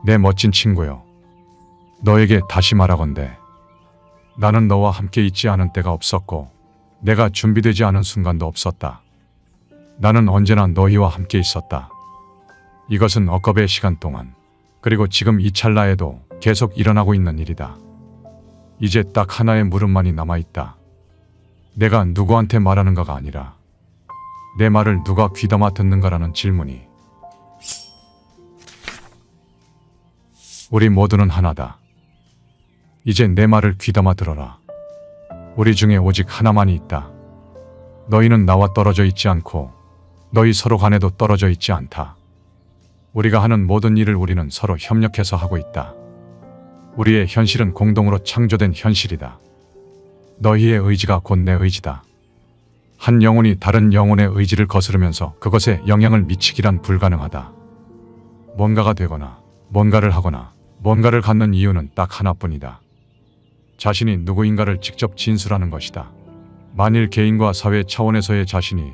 내 멋진 친구여. 너에게 다시 말하건대 나는 너와 함께 있지 않은 때가 없었고 내가 준비되지 않은 순간도 없었다. 나는 언제나 너희와 함께 있었다. 이것은 억겁의 시간 동안 그리고 지금 이 찰나에도 계속 일어나고 있는 일이다. 이제 딱 하나의 물음만이 남아있다. 내가 누구한테 말하는가가 아니라 내 말을 누가 귀담아 듣는가라는 질문이. 우리 모두는 하나다. 이제 내 말을 귀담아 들어라. 우리 중에 오직 하나만이 있다. 너희는 나와 떨어져 있지 않고 너희 서로 간에도 떨어져 있지 않다. 우리가 하는 모든 일을 우리는 서로 협력해서 하고 있다. 우리의 현실은 공동으로 창조된 현실이다. 너희의 의지가 곧 내 의지다. 한 영혼이 다른 영혼의 의지를 거스르면서 그것에 영향을 미치기란 불가능하다. 뭔가가 되거나 뭔가를 하거나 뭔가를 갖는 이유는 딱 하나뿐이다. 자신이 누구인가를 직접 진술하는 것이다. 만일 개인과 사회 차원에서의 자신이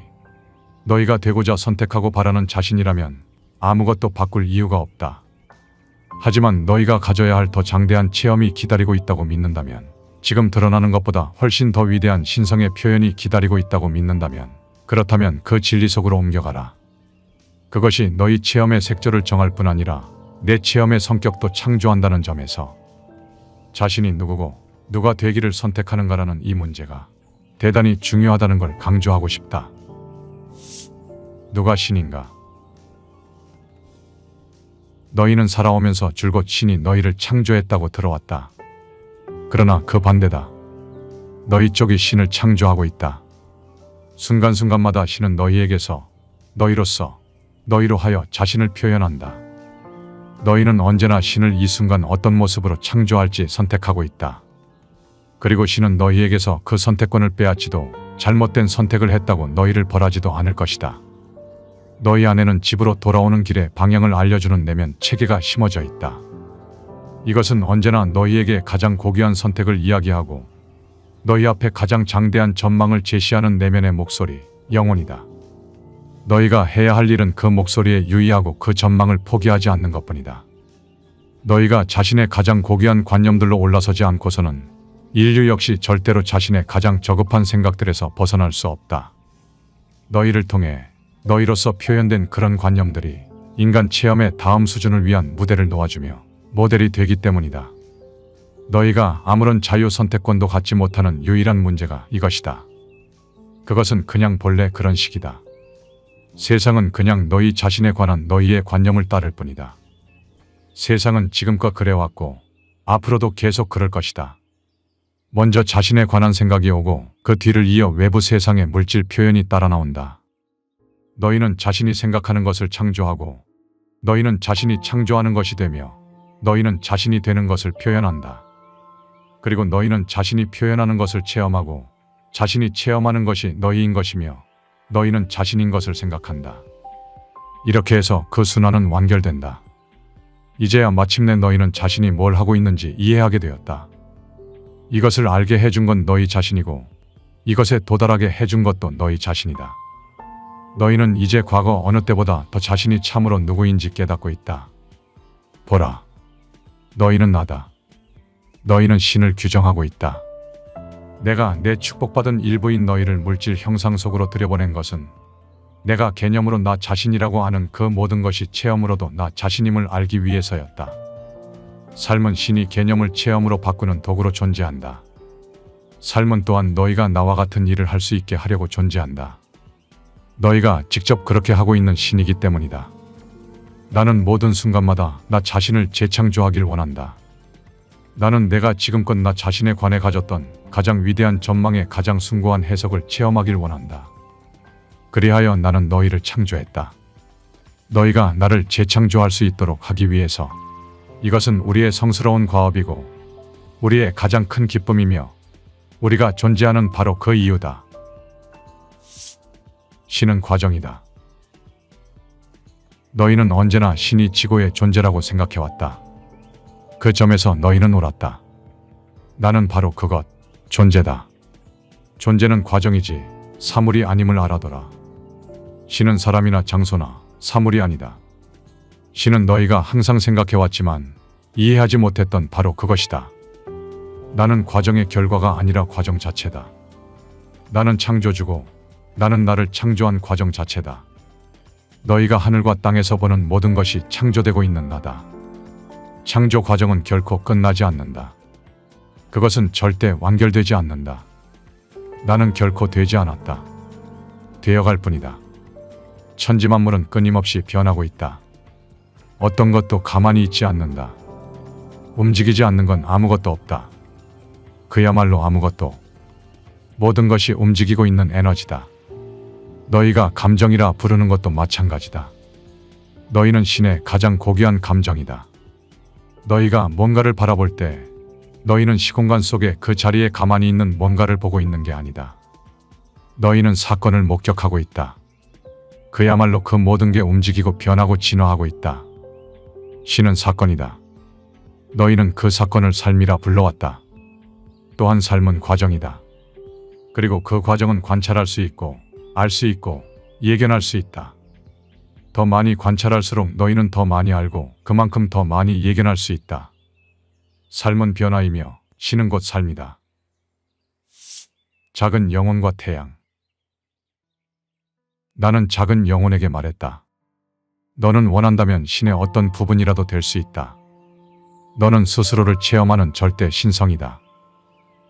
너희가 되고자 선택하고 바라는 자신이라면 아무것도 바꿀 이유가 없다. 하지만 너희가 가져야 할 더 장대한 체험이 기다리고 있다고 믿는다면, 지금 드러나는 것보다 훨씬 더 위대한 신성의 표현이 기다리고 있다고 믿는다면, 그렇다면 그 진리 속으로 옮겨가라. 그것이 너희 체험의 색조를 정할 뿐 아니라 내 체험의 성격도 창조한다는 점에서 자신이 누구고 누가 되기를 선택하는가라는 이 문제가 대단히 중요하다는 걸 강조하고 싶다. 누가 신인가? 너희는 살아오면서 줄곧 신이 너희를 창조했다고 들어왔다. 그러나 그 반대다. 너희 쪽이 신을 창조하고 있다. 순간순간마다 신은 너희에게서 너희로서 너희로 하여 자신을 표현한다. 너희는 언제나 신을 이 순간 어떤 모습으로 창조할지 선택하고 있다. 그리고 신은 너희에게서 그 선택권을 빼앗지도 잘못된 선택을 했다고 너희를 벌하지도 않을 것이다. 너희 안에는 집으로 돌아오는 길에 방향을 알려주는 내면 체계가 심어져 있다. 이것은 언제나 너희에게 가장 고귀한 선택을 이야기하고 너희 앞에 가장 장대한 전망을 제시하는 내면의 목소리, 영혼이다. 너희가 해야 할 일은 그 목소리에 유의하고 그 전망을 포기하지 않는 것뿐이다. 너희가 자신의 가장 고귀한 관념들로 올라서지 않고서는 인류 역시 절대로 자신의 가장 저급한 생각들에서 벗어날 수 없다. 너희를 통해 너희로서 표현된 그런 관념들이 인간 체험의 다음 수준을 위한 무대를 놓아주며 모델이 되기 때문이다. 너희가 아무런 자유 선택권도 갖지 못하는 유일한 문제가 이것이다. 그것은 그냥 본래 그런 식이다. 세상은 그냥 너희 자신에 관한 너희의 관념을 따를 뿐이다. 세상은 지금껏 그래왔고 앞으로도 계속 그럴 것이다. 먼저 자신에 관한 생각이 오고 그 뒤를 이어 외부 세상의 물질 표현이 따라 나온다. 너희는 자신이 생각하는 것을 창조하고 너희는 자신이 창조하는 것이 되며 너희는 자신이 되는 것을 표현한다. 그리고 너희는 자신이 표현하는 것을 체험하고 자신이 체험하는 것이 너희인 것이며 너희는 자신인 것을 생각한다. 이렇게 해서 그 순환은 완결된다. 이제야 마침내 너희는 자신이 뭘 하고 있는지 이해하게 되었다. 이것을 알게 해준 건 너희 자신이고 이것에 도달하게 해준 것도 너희 자신이다. 너희는 이제 과거 어느 때보다 더 자신이 참으로 누구인지 깨닫고 있다. 보라. 너희는 나다. 너희는 신을 규정하고 있다. 내가 내 축복받은 일부인 너희를 물질 형상 속으로 들여보낸 것은 내가 개념으로 나 자신이라고 하는 그 모든 것이 체험으로도 나 자신임을 알기 위해서였다. 삶은 신이 개념을 체험으로 바꾸는 도구로 존재한다. 삶은 또한 너희가 나와 같은 일을 할 수 있게 하려고 존재한다. 너희가 직접 그렇게 하고 있는 신이기 때문이다. 나는 모든 순간마다 나 자신을 재창조하길 원한다. 나는 내가 지금껏 나 자신에 관해 가졌던 가장 위대한 전망의 가장 숭고한 해석을 체험하길 원한다. 그리하여 나는 너희를 창조했다. 너희가 나를 재창조할 수 있도록 하기 위해서. 이것은 우리의 성스러운 과업이고 우리의 가장 큰 기쁨이며 우리가 존재하는 바로 그 이유다. 신은 과정이다. 너희는 언제나 신이 지고의 존재라고 생각해왔다. 그 점에서 너희는 옳았다. 나는 바로 그것, 존재다. 존재는 과정이지 사물이 아님을 알아둬라. 신은 사람이나 장소나 사물이 아니다. 신은 너희가 항상 생각해왔지만 이해하지 못했던 바로 그것이다. 나는 과정의 결과가 아니라 과정 자체다. 나는 창조주고 나는 나를 창조한 과정 자체다. 너희가 하늘과 땅에서 보는 모든 것이 창조되고 있는 나다. 창조 과정은 결코 끝나지 않는다. 그것은 절대 완결되지 않는다. 나는 결코 되지 않았다. 되어갈 뿐이다. 천지만물은 끊임없이 변하고 있다. 어떤 것도 가만히 있지 않는다. 움직이지 않는 건 아무것도 없다. 그야말로 아무것도. 모든 것이 움직이고 있는 에너지다. 너희가 감정이라 부르는 것도 마찬가지다. 너희는 신의 가장 고귀한 감정이다. 너희가 뭔가를 바라볼 때 너희는 시공간 속에 그 자리에 가만히 있는 뭔가를 보고 있는 게 아니다. 너희는 사건을 목격하고 있다. 그야말로 그 모든 게 움직이고 변하고 진화하고 있다. 신은 사건이다. 너희는 그 사건을 삶이라 불러왔다. 또한 삶은 과정이다. 그리고 그 과정은 관찰할 수 있고 알 수 있고 예견할 수 있다. 더 많이 관찰할수록 너희는 더 많이 알고 그만큼 더 많이 예견할 수 있다. 삶은 변화이며 신은 곧 삶이다. 작은 영혼과 태양. 나는 작은 영혼에게 말했다. 너는 원한다면 신의 어떤 부분이라도 될 수 있다. 너는 스스로를 체험하는 절대 신성이다.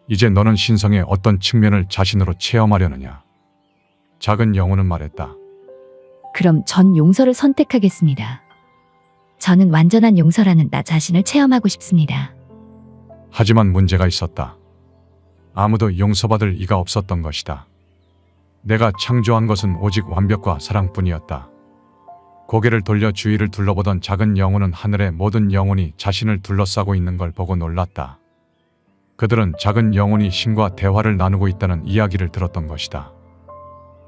이제 너는 신성의 어떤 측면을 자신으로 체험하려느냐? 작은 영혼은 말했다. 그럼 전 용서를 선택하겠습니다. 저는 완전한 용서라는 나 자신을 체험하고 싶습니다. 하지만 문제가 있었다. 아무도 용서받을 이가 없었던 것이다. 내가 창조한 것은 오직 완벽과 사랑뿐이었다. 고개를 돌려 주위를 둘러보던 작은 영혼은 하늘의 모든 영혼이 자신을 둘러싸고 있는 걸 보고 놀랐다. 그들은 작은 영혼이 신과 대화를 나누고 있다는 이야기를 들었던 것이다.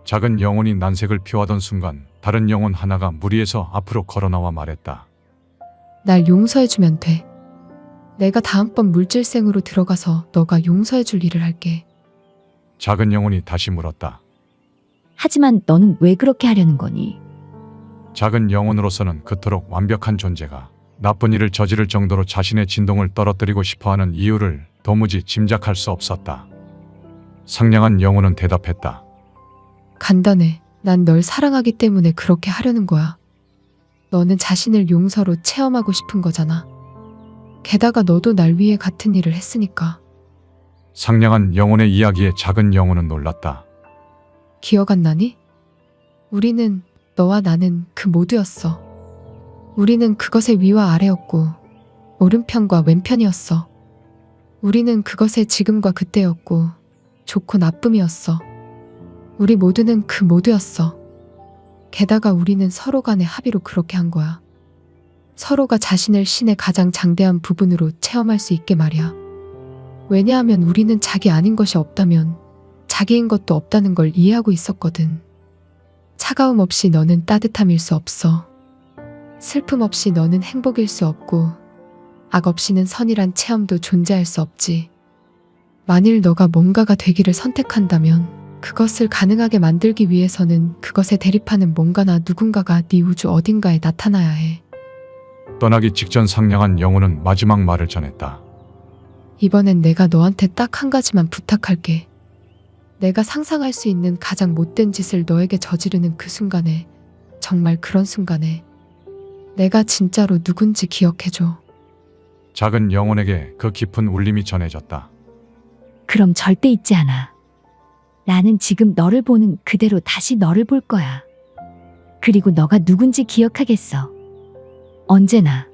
작은 영혼이 난색을 표하던 순간 다른 영혼 하나가 무리에서 앞으로 걸어나와 말했다. 날 용서해주면 돼. 내가 다음번 물질생으로 들어가서 너가 용서해줄 일을 할게. 작은 영혼이 다시 물었다. 하지만 너는 왜 그렇게 하려는 거니? 작은 영혼으로서는 그토록 완벽한 존재가 나쁜 일을 저지를 정도로 자신의 진동을 떨어뜨리고 싶어하는 이유를 도무지 짐작할 수 없었다. 상냥한 영혼은 대답했다. 간단해. 난 널 사랑하기 때문에 그렇게 하려는 거야. 너는 자신을 용서로 체험하고 싶은 거잖아. 게다가 너도 날 위해 같은 일을 했으니까. 상냥한 영혼의 이야기에 작은 영혼은 놀랐다. 기억 안 나니? 우리는, 너와 나는 그 모두였어. 우리는 그것의 위와 아래였고 오른편과 왼편이었어. 우리는 그것의 지금과 그때였고 좋고 나쁨이었어. 우리 모두는 그 모두였어. 게다가 우리는 서로 간의 합의로 그렇게 한 거야. 서로가 자신을 신의 가장 장대한 부분으로 체험할 수 있게 말이야. 왜냐하면 우리는 자기 아닌 것이 없다면 자기인 것도 없다는 걸 이해하고 있었거든. 차가움 없이 너는 따뜻함일 수 없어. 슬픔 없이 너는 행복일 수 없고 악 없이는 선이란 체험도 존재할 수 없지. 만일 너가 뭔가가 되기를 선택한다면 그것을 가능하게 만들기 위해서는 그것에 대립하는 뭔가나 누군가가 네 우주 어딘가에 나타나야 해. 떠나기 직전 상냥한 영혼은 마지막 말을 전했다. 이번엔 내가 너한테 딱 한 가지만 부탁할게. 내가 상상할 수 있는 가장 못된 짓을 너에게 저지르는 그 순간에, 정말 그런 순간에 내가 진짜로 누군지 기억해줘. 작은 영혼에게 그 깊은 울림이 전해졌다. 그럼 절대 잊지 않아. 나는 지금 너를 보는 그대로 다시 너를 볼 거야. 그리고 너가 누군지 기억하겠어. 언제나.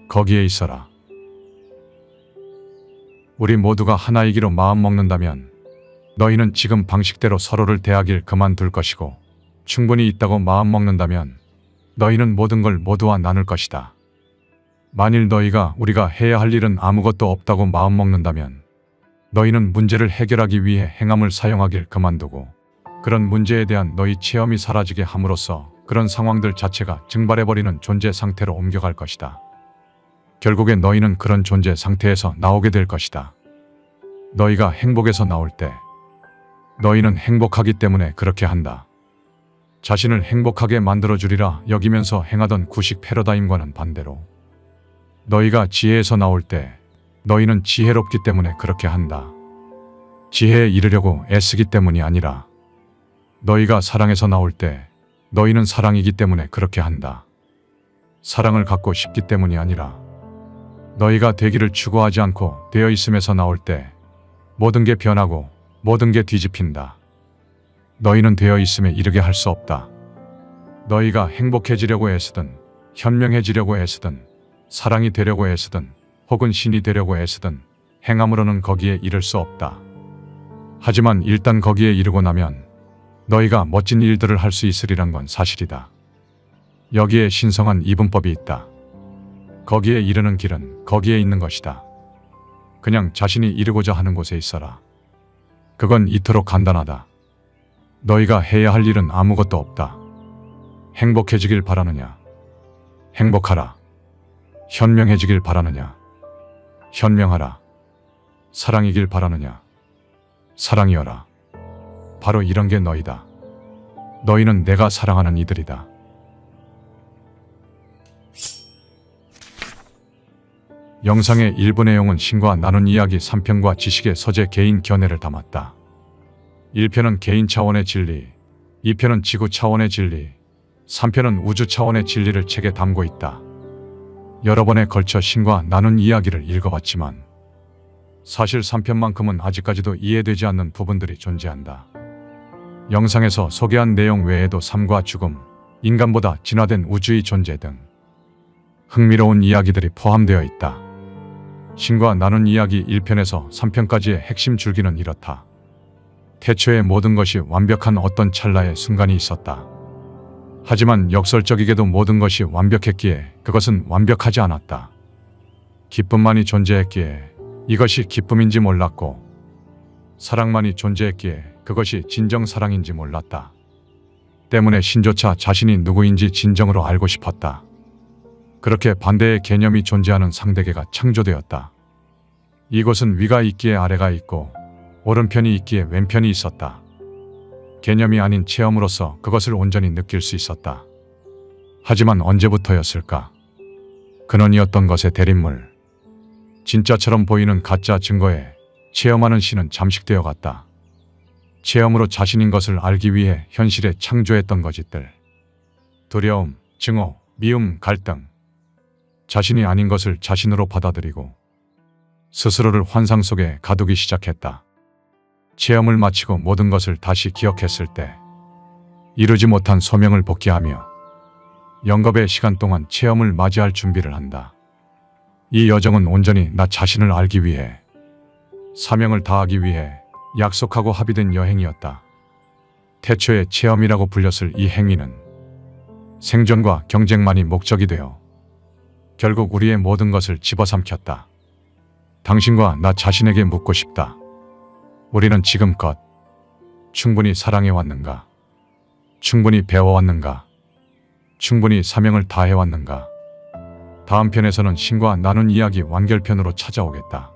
거기에 있어라. 우리 모두가 하나이기로 마음먹는다면 너희는 지금 방식대로 서로를 대하길 그만둘 것이고, 충분히 있다고 마음먹는다면 너희는 모든 걸 모두와 나눌 것이다. 만일 너희가 우리가 해야 할 일은 아무것도 없다고 마음먹는다면 너희는 문제를 해결하기 위해 행함을 사용하길 그만두고, 그런 문제에 대한 너희 체험이 사라지게 함으로써 그런 상황들 자체가 증발해버리는 존재 상태로 옮겨갈 것이다. 결국에 너희는 그런 존재 상태에서 나오게 될 것이다. 너희가 행복에서 나올 때 너희는 행복하기 때문에 그렇게 한다. 자신을 행복하게 만들어주리라 여기면서 행하던 구식 패러다임과는 반대로 너희가 지혜에서 나올 때 너희는 지혜롭기 때문에 그렇게 한다. 지혜에 이르려고 애쓰기 때문이 아니라 너희가 사랑에서 나올 때 너희는 사랑이기 때문에 그렇게 한다. 사랑을 갖고 싶기 때문이 아니라 너희가 되기를 추구하지 않고 되어 있음에서 나올 때 모든 게 변하고 모든 게 뒤집힌다. 너희는 되어 있음에 이르게 할 수 없다. 너희가 행복해지려고 애쓰든 현명해지려고 애쓰든 사랑이 되려고 애쓰든 혹은 신이 되려고 애쓰든 행함으로는 거기에 이를 수 없다. 하지만 일단 거기에 이르고 나면 너희가 멋진 일들을 할 수 있으리란 건 사실이다. 여기에 신성한 이분법이 있다. 거기에 이르는 길은 거기에 있는 것이다. 그냥 자신이 이르고자 하는 곳에 있어라. 그건 이토록 간단하다. 너희가 해야 할 일은 아무것도 없다. 행복해지길 바라느냐? 행복하라. 현명해지길 바라느냐? 현명하라. 사랑이길 바라느냐? 사랑이여라. 바로 이런 게 너희다. 너희는 내가 사랑하는 이들이다. 영상의 일부 내용은 신과 나눈 이야기 3편과 지식의 서재 개인 견해를 담았다. 1편은 개인 차원의 진리, 2편은 지구 차원의 진리, 3편은 우주 차원의 진리를 책에 담고 있다. 여러 번에 걸쳐 신과 나눈 이야기를 읽어봤지만 사실 3편만큼은 아직까지도 이해되지 않는 부분들이 존재한다. 영상에서 소개한 내용 외에도 삶과 죽음, 인간보다 진화된 우주의 존재 등 흥미로운 이야기들이 포함되어 있다. 신과 나눈 이야기 1편에서 3편까지의 핵심 줄기는 이렇다. 태초의 모든 것이 완벽한 어떤 찰나의 순간이 있었다. 하지만 역설적이게도 모든 것이 완벽했기에 그것은 완벽하지 않았다. 기쁨만이 존재했기에 이것이 기쁨인지 몰랐고 사랑만이 존재했기에 그것이 진정 사랑인지 몰랐다. 때문에 신조차 자신이 누구인지 진정으로 알고 싶었다. 그렇게 반대의 개념이 존재하는 상대계가 창조되었다. 이곳은 위가 있기에 아래가 있고 오른편이 있기에 왼편이 있었다. 개념이 아닌 체험으로서 그것을 온전히 느낄 수 있었다. 하지만 언제부터였을까? 근원이었던 것의 대립물. 진짜처럼 보이는 가짜 증거에 체험하는 신은 잠식되어 갔다. 체험으로 자신인 것을 알기 위해 현실에 창조했던 거짓들. 두려움, 증오, 미움, 갈등. 자신이 아닌 것을 자신으로 받아들이고 스스로를 환상 속에 가두기 시작했다. 체험을 마치고 모든 것을 다시 기억했을 때 이루지 못한 소명을 복귀하며 영겁의 시간 동안 체험을 맞이할 준비를 한다. 이 여정은 온전히 나 자신을 알기 위해 사명을 다하기 위해 약속하고 합의된 여행이었다. 태초의 체험이라고 불렸을 이 행위는 생존과 경쟁만이 목적이 되어 결국 우리의 모든 것을 집어삼켰다. 당신과 나 자신에게 묻고 싶다. 우리는 지금껏 충분히 사랑해왔는가? 충분히 배워왔는가? 충분히 사명을 다해왔는가? 다음 편에서는 신과 나눈 이야기 완결편으로 찾아오겠다.